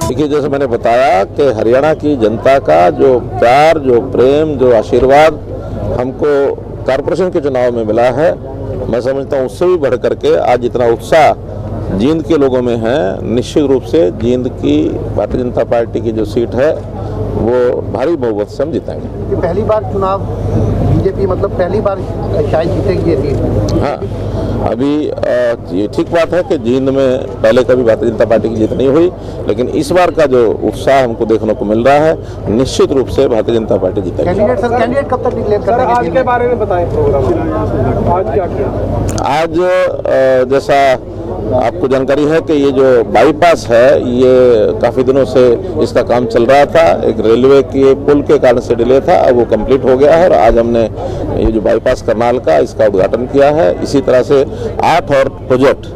देखिए, जैसे मैंने बताया कि हरियाणा की जनता का जो प्यार, जो प्रेम, जो आशीर्वाद हमको कॉरपोरेशन के चुनाव में मिला है, मैं समझता हूँ उससे भी बढ़ करके आज जितना उत्साह जींद के लोगों में है, निश्चित रूप से जींद की भारतीय जनता पार्टी की जो सीट है वो भारी बहुमत से हम जीतेंगे। पहली बार चुनाव बीजेपी मतलब पहली बार शायद जीतेगी ये सीट। हाँ, अभी ये ठीक बात है कि जींद में पहले कभी भारतीय जनता पार्टी की जीत नहीं हुई, लेकिन इस बार का जो उत्साह हमको देखने को मिल रहा है, निश्चित रूप से भारतीय जनता पार्टी जीतेगी। कैंडिडेट कब तक डिक्लेयर करेंगे? आज के बारे में बताएं प्रोग्राम आज क्या किया? आज जैसा आपको जानकारी है कि ये जो बाईपास है ये काफ़ी दिनों से इसका काम चल रहा था, एक रेलवे के पुल के कारण से डिले था, अब वो कंप्लीट हो गया है और आज हमने ये जो बाईपास करनाल का इसका उद्घाटन किया है। इसी तरह से 8 और प्रोजेक्ट,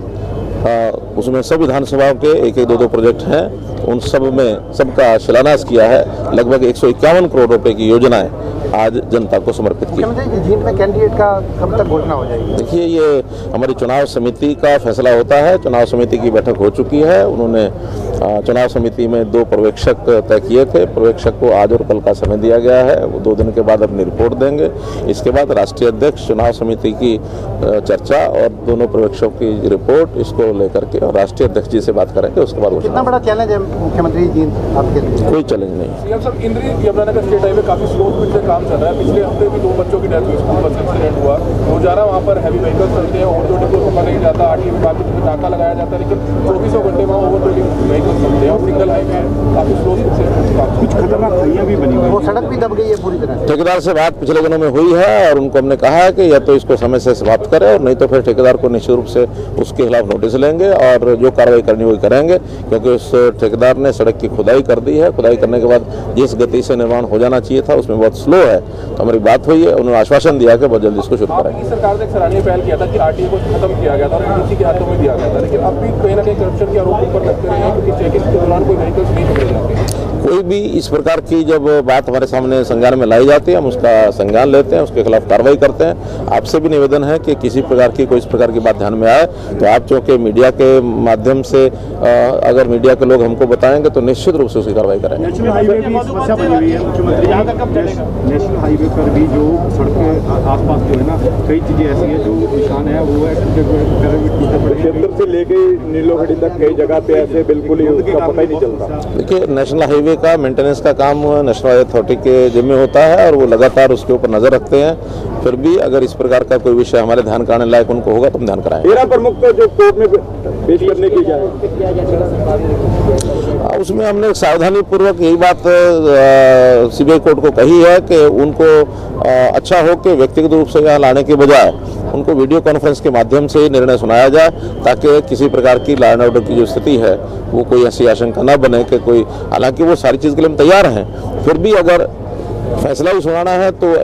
उसमें सब विधानसभाओं के एक 2 प्रोजेक्ट हैं, उन सब में सबका शिलान्यास किया है। लगभग 151 करोड़ रुपए की योजनाएं आज जनता को समर्पित की। जींद में कैंडिडेट का कब तक घोषणा हो जाएगी? देखिए, ये हमारी चुनाव समिति का फैसला होता है। चुनाव समिति की बैठक हो चुकी है, उन्होंने चुनाव समिति में 2 पर्यवेक्षक तय किए थे। पर्यवेक्षक को आज और कल का समय दिया गया है, वो 2 दिन के बाद अपनी रिपोर्ट देंगे। इसके बाद राष्ट्रीय अध्यक्ष चुनाव समिति की चर्चा और दोनों पर्यवेक्षकों की रिपोर्ट इसको लेकर के और राष्ट्रीय अध्यक्ष जी से बात करेंगे। उसके बाद कितना बड़ा चैलेंज है मुख्यमंत्री जींद आपके लिए? कोई चैलेंज नहीं। सब इंद्री यमुनानगर स्टेट हाईवे काफी स्लो स्पीड से काम चल रहा है। पिछले हफ्ते भी 2 बच्चों की डेथ हुई, स्कूल बस एक्सीडेंट हुआ। रोजाना वहाँ पर हैवी व्हीकल्स चलते हैं, ओवरलोडिंग को रोका नहीं जाता, आरटीओ विभाग की तरफ से नाका लगाया जाता है, लेकिन 24 घंटे वहाँ ओवरलोडिंग व्हीकल्स चलते हैं और सिंगल हाईवे काफी स्लो स्पीड से काम। कुछ खतरनाक खाइयां भी बनी हुई, वो सड़क भी दब गई है पूरी तरह से। ठेकेदार से बात पिछले दिनों में हुई है और उनको हमने कहा है कि या तो इसको समय से समाप्त करें और नहीं तो फिर ठेकेदार को निश्चित रूप से उसके खिलाफ नोटिस लेंगे और जो कार्रवाई करनी वो करेंगे, क्योंकि उस ठेकेदार ने सड़क की खुदाई कर दी है। खुदाई करने के बाद जिस गति से निर्माण हो जाना चाहिए था उसमें बहुत स्लो है। तो हमारी बात हुई है, उन्होंने आश्वासन दिया कि बहुत जल्दी इसको शुरू करेंगे। सरकार ने एक सराहनीय पहल किया था कि आरटीओ को खत्म किया गया था और एनडीसी के हाथों में दिया गया था, लेकिन अब भी कहीं ना कहीं करप्शन के आरोप ऊपर लगते रहे हैं, क्योंकि चेकिंग के दौरान कोई व्हीकल्स नहीं पकड़े जाते। कोई भी इस प्रकार की जब बात हमारे सामने संज्ञान में लाई जाती है, हम उसका संज्ञान लेते हैं, उसके खिलाफ कार्रवाई करते हैं। आपसे भी निवेदन है कि किसी प्रकार की कोई इस प्रकार की बात ध्यान में आए तो आप चूँकि मीडिया के माध्यम से अगर मीडिया के लोग हमको बताएंगे तो निश्चित रूप से उसकी कार्रवाई करेंगे। नेशनल हाईवे की समस्या बनी हुई है मुख्यमंत्री, नेशनल हाईवे पर भी जो सड़कें आसपास जो है ना, कई चीजें ऐसी है जो निशान है वो है क्षेत्र से लेके नीलोखड़ी तक कई जगह पे ऐसे बिल्कुल ही उसका पता ही नहीं चलता। देखिए, नेशनल हाईवे का मेंटेनेंस का काम नेशनल हाईवे अथॉरिटी के जिम्मे होता है और वो लगातार उसके ऊपर नजर रखते हैं। फिर भी अगर इस प्रकार का कोई विषय हमारे ध्यान कराने लायक उनको होगा तो हम ध्यान कराएंगे। 13 प्रमुख को जो कोर्ट में पेश करने की जाए, उसमें हमने सावधानी पूर्वक यही बात सीबीआई कोर्ट को कही है कि उनको अच्छा हो कि व्यक्तिगत रूप से यहाँ लाने के बजाय उनको वीडियो कॉन्फ्रेंस के माध्यम से ही निर्णय सुनाया जाए, ताकि किसी प्रकार की लॉ एंड ऑर्डर की जो स्थिति है वो कोई ऐसी आशंका न बने कि कोई, हालांकि वो सारी चीज़ के लिए हम तैयार हैं, फिर भी अगर फैसला ही सुनाना है तो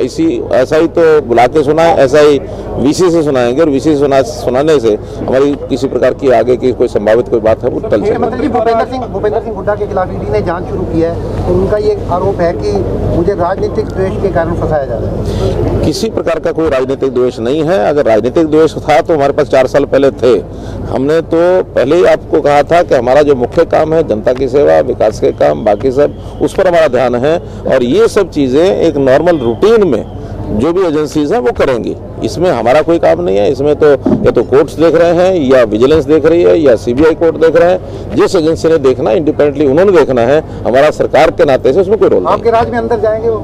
ऐसा ही तो बुला के सुनाए, ऐसा ही वीसी से सुनाएंगे और वीसी से सुनाने से हमारी किसी प्रकार की आगे की कोई संभावित कोई बात है वो टल जाएगी। भूपेंद्र सिंह हुड्डा के खिलाफ ईडी ने जांच शुरू की है, तो उनका ये आरोप है कि मुझे राजनीतिक द्वेष के कारण फंसाया जा रहा है। किसी प्रकार का कोई राजनीतिक द्वेष नहीं है। अगर राजनीतिक द्वेष था तो हमारे पास 4 साल पहले थे। हमने तो पहले ही आपको कहा था कि हमारा जो मुख्य काम है जनता की सेवा, विकास के काम, बाकी सब उस पर हमारा ध्यान है और ये सब चीज़ें एक नॉर्मल रूटीन में जो भी एजेंसीज हैं वो करेंगी। इसमें हमारा कोई काम नहीं है। इसमें तो या तो कोर्ट्स देख रहे हैं या विजिलेंस देख रही है या सीबीआई कोर्ट देख रहे हैं। जिस एजेंसी ने देखना इंडिपेंडेंटली उन्होंने देखना है, हमारा सरकार के नाते से उसमें कोई रोल नहीं। आपके राज में अंदर जाएंगे वो?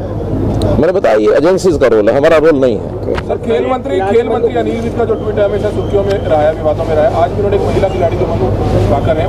मैंने बताया ये एजेंसीज का रोल है, हमारा रोल नहीं है। सर, खेल मंत्री अनिल विज का जो ट्वीट है हमेशा सुर्खियों में रहा है, विवादों में रहा है। आज भी उन्होंने एक महिला खिलाड़ी जो मनु भाकर है